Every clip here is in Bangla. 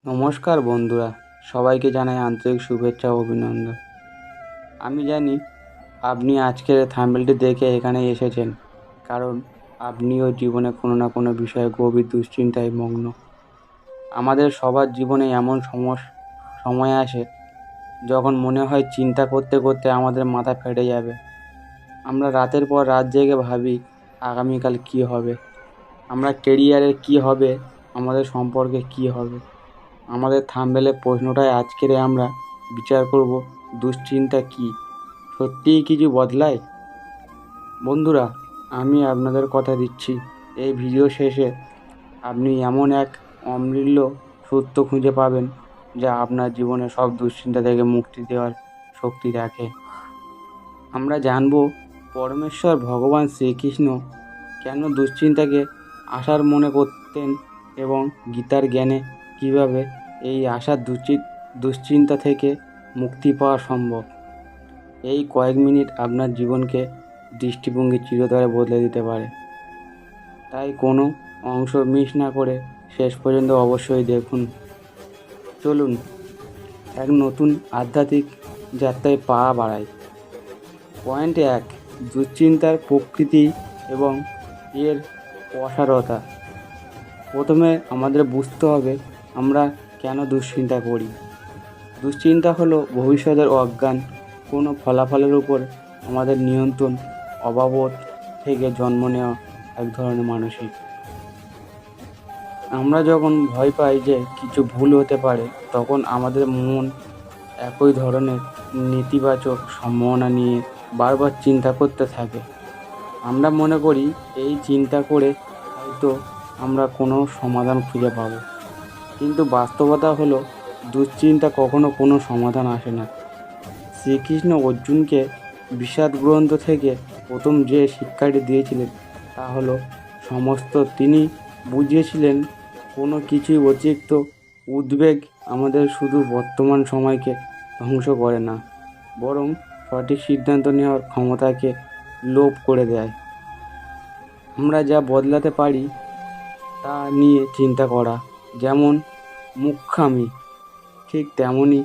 নমস্কার বন্ধুরা, সবাইকে জানাই আন্তরিক শুভেচ্ছা ও অভিনন্দন। আমি জানি আপনি আজকের থাম্বনেলটি দেখে এখানে এসেছেন কারণ আপনিও জীবনে কোনো না কোনো বিষয়ে গভীর দুশ্চিন্তায় মগ্ন। আমাদের সবার জীবনে এমন সময় আসে যখন মনে হয় চিন্তা করতে করতে আমাদের মাথা ফেটে যাবে। আমরা রাতের পর রাত জেগে ভাবি আগামীকাল কী হবে, আমরা কেরিয়ারের কী হবে, আমাদের সম্পর্কে কী হবে। আমাদের থাম্বনেলের প্রশ্নটাই আজকের আমরা বিচার করব, দুশ্চিন্তা কি সত্যিই কিছু বদলায়? বন্ধুরা, আমি আপনাদের কথা দিচ্ছি, এই ভিডিও শেষে আপনি এমন এক অমূল্য সত্য খুঁজে পাবেন যা আপনার জীবনে সব দুশ্চিন্তা থেকে মুক্তি দেওয়ার শক্তি রাখে। আমরা জানব পরমেশ্বর ভগবান শ্রীকৃষ্ণ কেন দুশ্চিন্তাকে আশার মনে করতেন এবং গীতার জ্ঞানে কিভাবে এই আশার দুশ্চিন্তা থেকে মুক্তি পাওয়া সম্ভব। এই কয়েক মিনিট আপনার জীবনকে দৃষ্টিভঙ্গি চিরতরে বদলে দিতে পারে। তাই কোনো অংশ মিস না করে শেষ পর্যন্ত অবশ্যই দেখুন। চলুন এক নতুন আধ্যাত্মিক যাত্রায় পা বাড়াই। পয়েন্ট 1, দুশ্চিন্তার প্রকৃতি এবং এর অসারতা। প্রথমে আমাদের বুঝতে হবে আমরা কেন দুশ্চিন্তা করি। দুশ্চিন্তা হলো ভবিষ্যতের অজ্ঞান কোনো ফলাফলের উপর আমাদের নিয়ন্ত্রণ অভাবত থেকে জন্ম নেওয়া এক ধরনের মানসিক। আমরা যখন ভয় পাই যে কিছু ভুল হতে পারে, তখন আমাদের মন একই ধরনের নেতিবাচক সম্ভাবনা নিয়ে বারবার চিন্তা করতে থাকে। আমরা মনে করি এই চিন্তা করে হয়তো আমরা কোনো সমাধান খুঁজে পাব, কিন্তু বাস্তবতা হলো দুশ্চিন্তা কখনো কোনো সমাধান আসে না। শ্রীকৃষ্ণ অর্জুনকে বিষাদ গ্রন্থ থেকে প্রথম যে শিক্ষাটি দিয়েছিলেন তা হলো সমস্ত। তিনি বুঝিয়েছিলেন কোনো কিছুই অতিরিক্ত উদ্বেগ আমাদের শুধু বর্তমান সময়কে ধ্বংস করে না, বরং সঠিক সিদ্ধান্ত নেওয়ার ক্ষমতাকে লোপ করে দেয়। আমরা যা বদলাতে পারি তা নিয়ে চিন্তা করা যেমন মূর্খামি, ঠিক তেমনই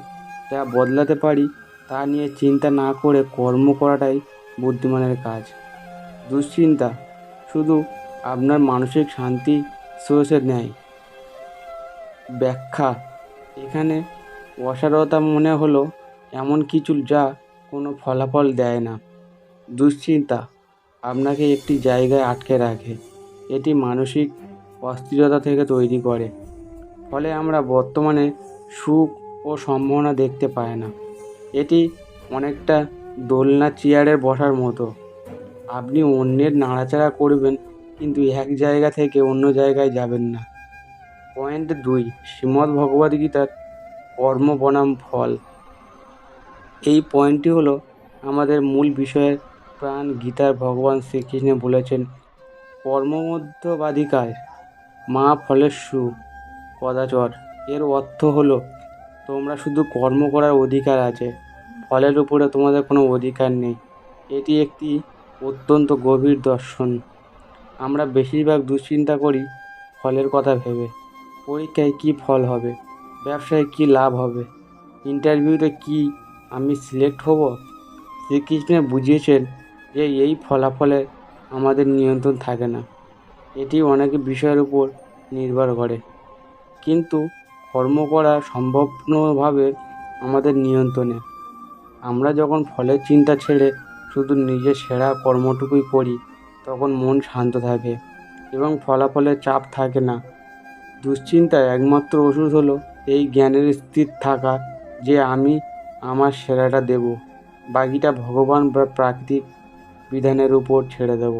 যা বদলাতে পারি তা নিয়ে চিন্তা না করে কর্ম করাটাই বুদ্ধিমানের কাজ। দুশ্চিন্তা শুধু আপনার মানসিক শান্তি সোর্সে নেয়। ব্যাখ্যা, এখানে অসারতা মনে হলো এমন কিছু যা কোনো ফলাফল দেয় না। দুশ্চিন্তা আপনাকে একটি জায়গায় আটকে রাখে, এটি মানসিক অস্থিরতা থেকে তৈরি করে, ফলে আমরা বর্তমানে সুখ ও সম্ভাবনা দেখতে পাই না। এটি অনেকটা দোলনা চেয়ারে বসার মতো। আপনি অন্যের নাড়াচাড়া করবেন কিন্তু এক জায়গা থেকে অন্য জায়গায় যাবেন না। পয়েন্ট 2, শ্রীমদ্ ভগবদ্গীতার কর্ম বনাম ফল। এই পয়েন্টটি হলো আমাদের মূল বিষয়ের প্রাণ। গীতার ভগবান শ্রীকৃষ্ণ বলেছেন, কর্মমধ্যবাধিকার মা ফলেষু কদাচর। এর অর্থ হলো তোমরা শুধু কর্ম করার অধিকার আছে, ফলের উপরে তোমাদের কোনো অধিকার নেই। এটি একটি অত্যন্ত গভীর দর্শন। আমরা বেশিরভাগ দুশ্চিন্তা করি ফলের কথা ভেবে। পরীক্ষায় কী ফল হবে, ব্যবসায় কী লাভ হবে, ইন্টারভিউতে কি আমি সিলেক্ট হব। শ্রীকৃষ্ণ বুঝিয়েছেন যে এই ফলাফলে আমাদের নিয়ন্ত্রণ থাকে না, এটি অনেক বিষয়ের উপর নির্ভর করে, কিন্তু কর্ম করা সম্পূর্ণভাবে আমাদের নিয়ন্ত্রণে। আমরা যখন ফলের চিন্তা ছেড়ে শুধু নিজের সেরা কর্মটুকুই করি, তখন মন শান্ত থাকে এবং ফলাফলের চাপ থাকে না। দুশ্চিন্তার একমাত্র ওষুধ হলো এই জ্ঞানের স্থির থাকা যে আমি আমার সেরাটা দেব, বাকিটা ভগবান বা প্রাকৃতিক বিধানের উপর ছেড়ে দেব।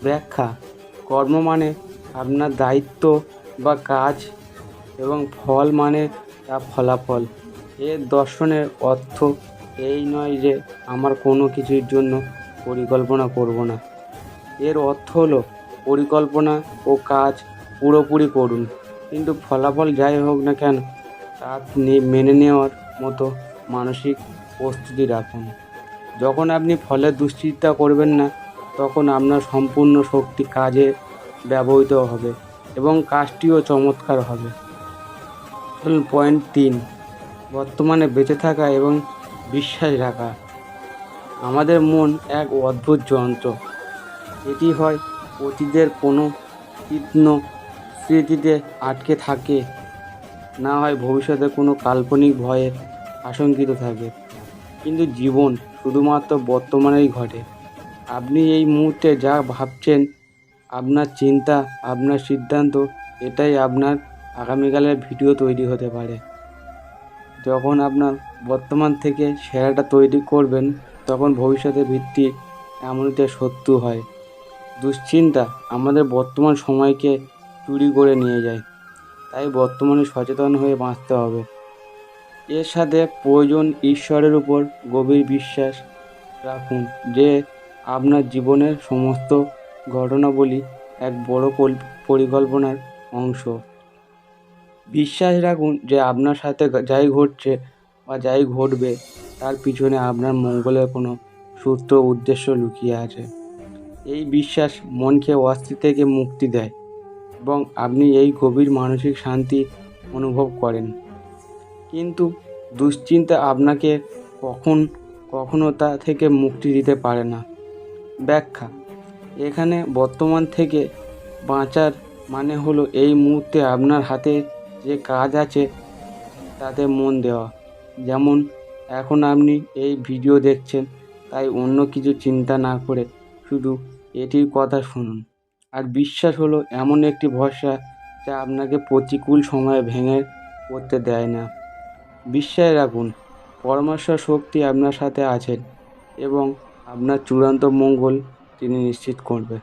ব্যাখ্যা, কর্ম মানে আপনার দায়িত্ব বা কাজ এবং ফল মানে তা ফলাফল। এর দর্শনের অর্থ এই নয় যে আমার কোনো কিছুর জন্য পরিকল্পনা করব না। এর অর্থ হলো পরিকল্পনা ও কাজ পুরোপুরি করুন, কিন্তু ফলাফল যাই হোক না কেন তা মেনে নেওয়ার মতো মানসিক প্রস্তুতি রাখুন। যখন আপনি ফলের দুশ্চিন্তা করবেন না, তখন আপনার সম্পূর্ণ শক্তি কাজে ব্যবহৃত হবে এবং কাজটিও চমৎকার হবে। চলুন পয়েন্ট 3, বর্তমানে বেঁচে থাকা এবং বিশ্বাস রাখা। আমাদের মন এক অদ্ভুত যন্ত্র। এটি হয় অতীতের কোনো তীক্ষ্ণ স্মৃতিতে আটকে থাকে, না হয় ভবিষ্যতে কোনো কাল্পনিক ভয়ে আশঙ্কিত থাকে। কিন্তু জীবন শুধুমাত্র বর্তমানেই ঘটে। আপনি এই মুহূর্তে যা ভাবছেন, আপনার চিন্তা, আপনার সিদ্ধান্ত, এটাই আপনার আগামীকালের ভিডিও তৈরি হতে পারে। যখন আপনার বর্তমান থেকে সেরাটা তৈরি করবেন, তখন ভবিষ্যতের ভিত্তি এমনিতে সত্য হয়। দুশ্চিন্তা আমাদের বর্তমান সময়কে চুরি করে নিয়ে যায়, তাই বর্তমানে সচেতন হয়ে বাঁচতে হবে। এর সাথে প্রয়োজন ঈশ্বরের উপর গভীর বিশ্বাস রাখুন যে আপনার জীবনের সমস্ত ঘটনাবলী এক বড় পরিকল্পনার অংশ। বিশ্বাস রাখুন যে আপনার সাথে যাই ঘটছে বা যাই ঘটবে, তার পিছনে আপনার মঙ্গলের কোনো সূত্র উদ্দেশ্য লুকিয়ে আছে। এই বিশ্বাস মনকে অস্থির থেকে মুক্তি দেয় এবং আপনি এই গভীর মানসিক শান্তি অনুভব করেন। কিন্তু দুশ্চিন্তা আপনাকে কখনো তা থেকে মুক্তি দিতে পারে না। ব্যাখ্যা: এখানে বর্তমান থেকে বাঁচার মানে হলো এই মুহূর্তে আপনার হাতে যে কাজ আছে তাতে মন দেওয়া। যেমন এখন আপনি এই ভিডিও দেখছেন, তাই অন্য কিছু চিন্তা না করে শুধু এটির কথা শুনুন। আর বিশ্বাস হলো এমন একটি ভরসা যা আপনাকে প্রতিকূল সময়ে ভেঙে পড়তে দেয় না। বিশ্বাস রাখুন, পরমেশ্বর শক্তি আপনার সাথে আছেন এবং আপনার চূড়ান্ত মঙ্গল তিনি নিশ্চিত করবে।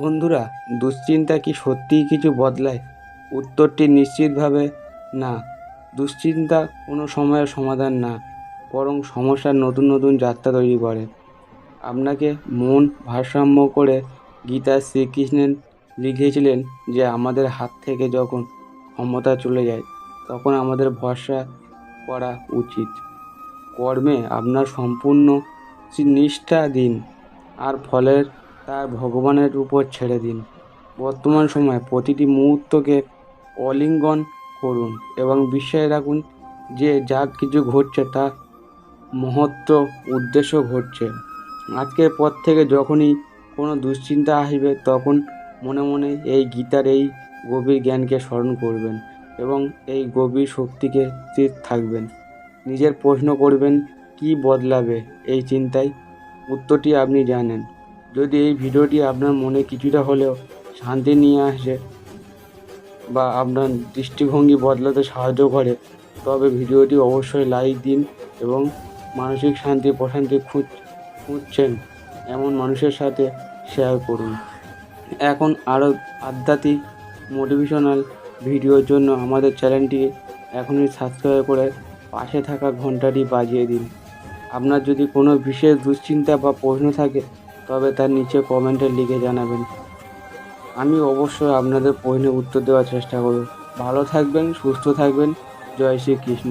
বন্ধুরা, দুশ্চিন্তা কি সত্যিই কিছু বদলায়? উত্তরটি নিশ্চিতভাবে না। দুশ্চিন্তা কোনো সময়ের সমাধান না, বরং সমস্যার নতুন নতুন যাত্রা তৈরি করে। আপনাকে মন ভারসাম্য করে গীতায় শ্রীকৃষ্ণের লিখেছিলেন যে আমাদের হাত থেকে যখন ক্ষমতা চলে যায়, তখন আমাদের ভরসা করা উচিত। কর্মে আপনার সম্পূর্ণ নিষ্ঠা দিন আর ফলের তার ভগবানের উপর ছেড়ে দিন। বর্তমান সময়ে প্রতিটি মুহূর্তকে আলিঙ্গন করুন এবং বিশ্বাস রাখুন যে যা কিছু ঘটছে তা মহত্ব উদ্দেশ্য ঘটছে। আজকের পর থেকে যখনই কোনো দুশ্চিন্তা আসবে, তখন মনে মনে এই গীতার এই গভীর জ্ঞানকে স্মরণ করবেন এবং এই গভীর শক্তিকে স্থির থাকবেন। নিজের প্রশ্ন করবেন, কি বদলাবে এই চিন্তায়? উত্তরটি আপনি জানেন। যদি এই ভিডিওটি আপনার মনে কিছুটা হলেও শান্তি নিয়ে আসে বা আপনার দৃষ্টিভঙ্গি বদলাতে সাহায্য করে, তবে ভিডিওটি অবশ্যই লাইক দিন এবং মানসিক শান্তি প্রশান্তি খুঁজছেন এমন মানুষের সাথে শেয়ার করুন। এখন আরও আধ্যাত্মিক মোটিভেশনাল ভিডিওর জন্য আমাদের চ্যানেলটি এখনই সাবস্ক্রাইব করে পাশে থাকা ঘন্টাটি বাজিয়ে দিন। আপনার যদি কোনো বিশেষ দুশ্চিন্তা বা প্রশ্ন থাকে, তবে তার নিচে কমেন্টে লিখে জানাবেন। আমি অবশ্যই আপনাদের প্রশ্নের উত্তর দেওয়ার চেষ্টা করব। ভালো থাকবেন, সুস্থ থাকবেন। জয় শ্রীকৃষ্ণ।